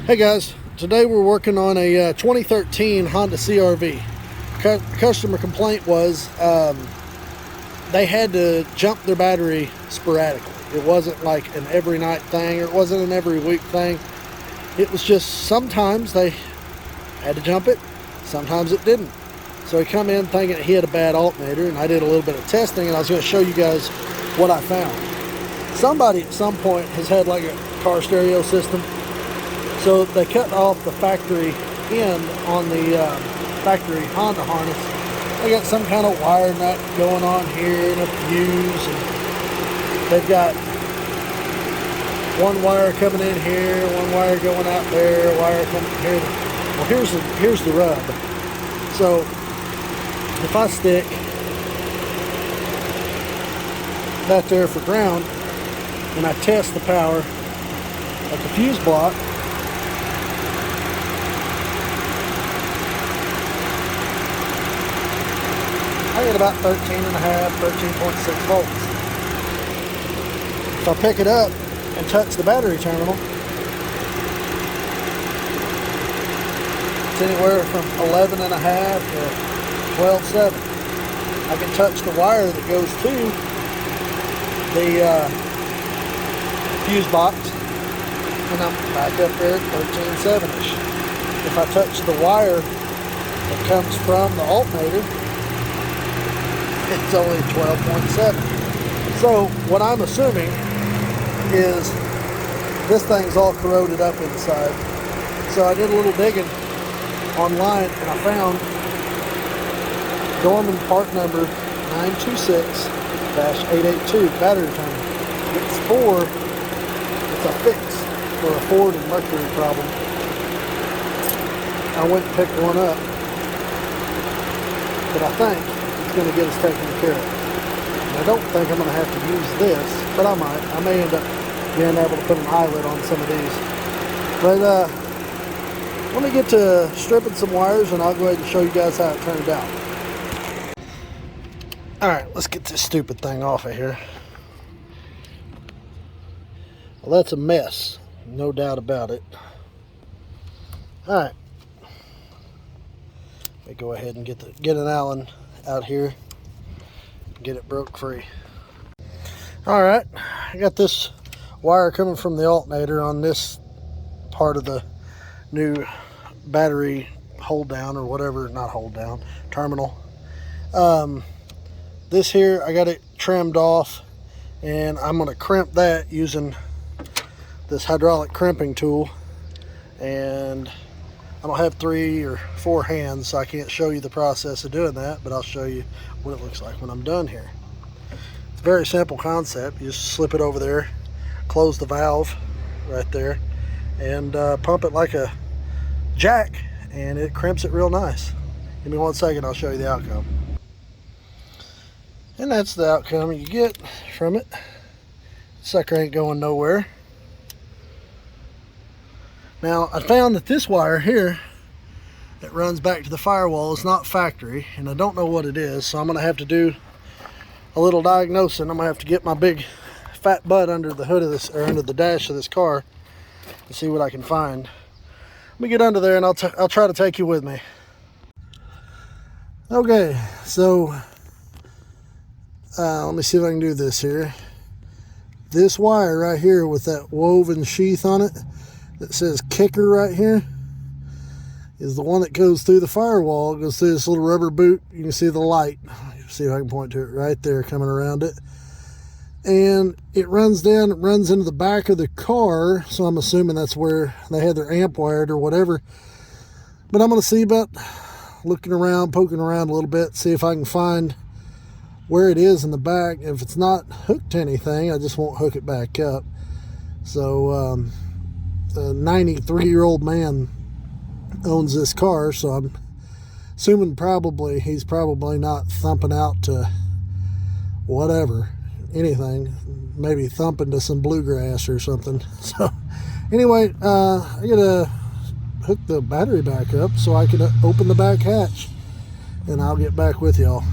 Hey guys, today we're working on a 2013 Honda CRV. Customer complaint was they had to jump their battery sporadically. It wasn't like an every night thing, or it wasn't an every week thing. It was just sometimes they had to jump it, sometimes it didn't. So he come in thinking he had a bad alternator, and I did a little bit of testing, and I was going to show you guys what I found. Somebody at some point has had like a car stereo system. So they cut off the factory end on the factory Honda harness. They got some kind of wire nut going on here and a fuse, and they've got one wire coming in here, one wire going out there, a wire coming here. Well, here's the rub. So if I stick that there for ground and I test the power at the fuse block, I get about 13.6 volts. If I pick it up and touch the battery terminal, it's anywhere from 11.5 to 12.7. I can touch the wire that goes to the fuse box, and I'm back up there at 13.7-ish. If I touch the wire that comes from the alternator, it's only 12.7. So what I'm assuming is this thing's all corroded up inside. So I did a little digging online, and I found Dorman part number 926-882 battery terminal. It's a fix for a Ford and Mercury problem. I went and picked one up, but I think it's going to get us taken care of. I don't think I'm going to have to use this, but I might. I may end up being able to put an eyelet on some of these. But let me get to stripping some wires, and I'll go ahead and show you guys how it turned out. Alright, let's get this stupid thing off of here. Well, that's a mess, no doubt about it. Alright, let me go ahead and get an Allen out here, get it broke free. Alright, I got this wire coming from the alternator on this part of the new battery hold down, or whatever, not hold down, terminal. This here, I got it trimmed off, and I'm going to crimp that using this hydraulic crimping tool. And I don't have 3 or 4 hands, so I can't show you the process of doing that, but I'll show you what it looks like when I'm done here. It's a very simple concept. You just slip it over there, close the valve right there, and pump it like a jack, and it crimps it real nice. Give me 1 second, I'll show you the outcome. And that's the outcome you get from it. Sucker ain't going nowhere. Now, I found that this wire here that runs back to the firewall is not factory, and I don't know what it is, so I'm going to have to do a little diagnosing. I'm going to have to get my big fat butt under the hood of this, or under the dash of this car, and see what I can find. Let me get under there, and I'll try to take you with me. Okay, so let me see if I can do this here. This wire right here with that woven sheath on it that says kicker right here is the one that goes through the firewall. It goes through this little rubber boot. You can see the light. See if I can point to it right there coming around it. And it runs down, it runs into the back of the car. So I'm assuming that's where they had their amp wired or whatever. But I'm going to see about looking around, poking around a little bit, see if I can find where it is in the back. If it's not hooked to anything, I just won't hook it back up. So a 93-year-old man owns this car, so I'm assuming he's probably not thumping out to whatever, anything, maybe thumping to some bluegrass or something. So anyway, I gotta hook the battery back up so I can open the back hatch, and I'll get back with y'all.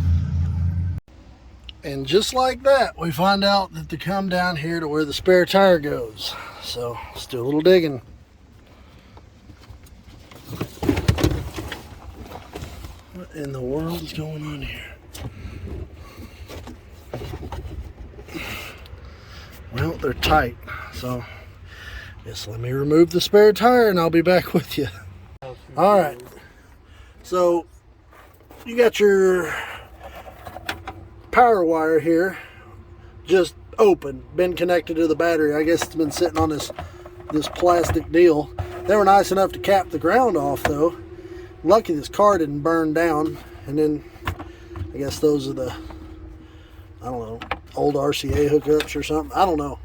And just like that, we find out that they come down here to where the spare tire goes. So let's do a little digging. What in the world is going on here? Well, they're tight, so just let me remove the spare tire and I'll be back with you. All right, so you got your power wire here, just open, been connected to the battery. I guess it's been sitting on this plastic deal. They were nice enough to cap the ground off though. Lucky this car didn't burn down. And then I guess those are the, I don't know, old RCA hookups or something. I don't know.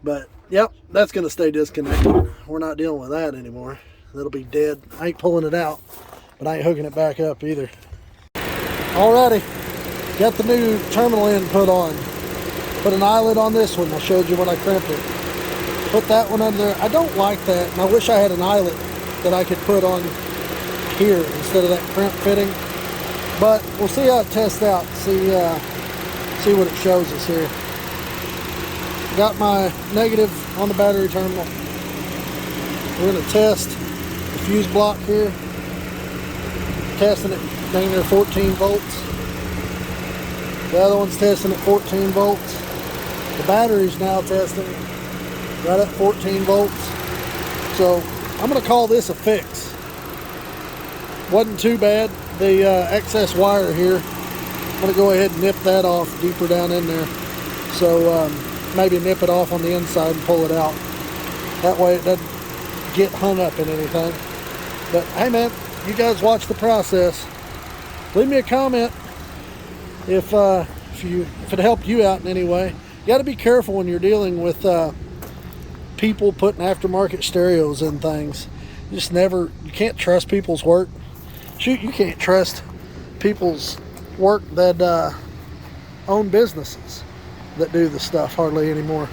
But yep, that's gonna stay disconnected. We're not dealing with that anymore. That'll be dead. I ain't pulling it out, but I ain't hooking it back up either. Alrighty, got the new terminal in put on. Put an eyelet on this one. I showed you when I crimped it. Put that one under there. I don't like that, and I wish I had an eyelet that I could put on here instead of that crimp fitting. But we'll see how it tests out. See what it shows us here. Got my negative on the battery terminal. We're going to test the fuse block here. Testing it dang near 14 volts. The other one's testing at 14 volts. The battery's now testing right at 14 volts. So I'm going to call this a fix. Wasn't too bad. The excess wire here, I'm going to go ahead and nip that off deeper down in there. So maybe nip it off on the inside and pull it out. That way it doesn't get hung up in anything. But hey man, you guys watch the process. Leave me a comment if it helped you out in any way. You got to be careful when you're dealing with people putting aftermarket stereos in things. You can't trust people's work. Shoot, you can't trust people's work that own businesses that do the stuff hardly anymore.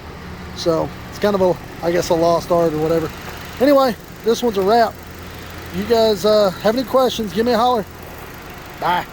So it's kind of I guess a lost art or whatever. Anyway, this one's a wrap. You guys have any questions, give me a holler. Bye.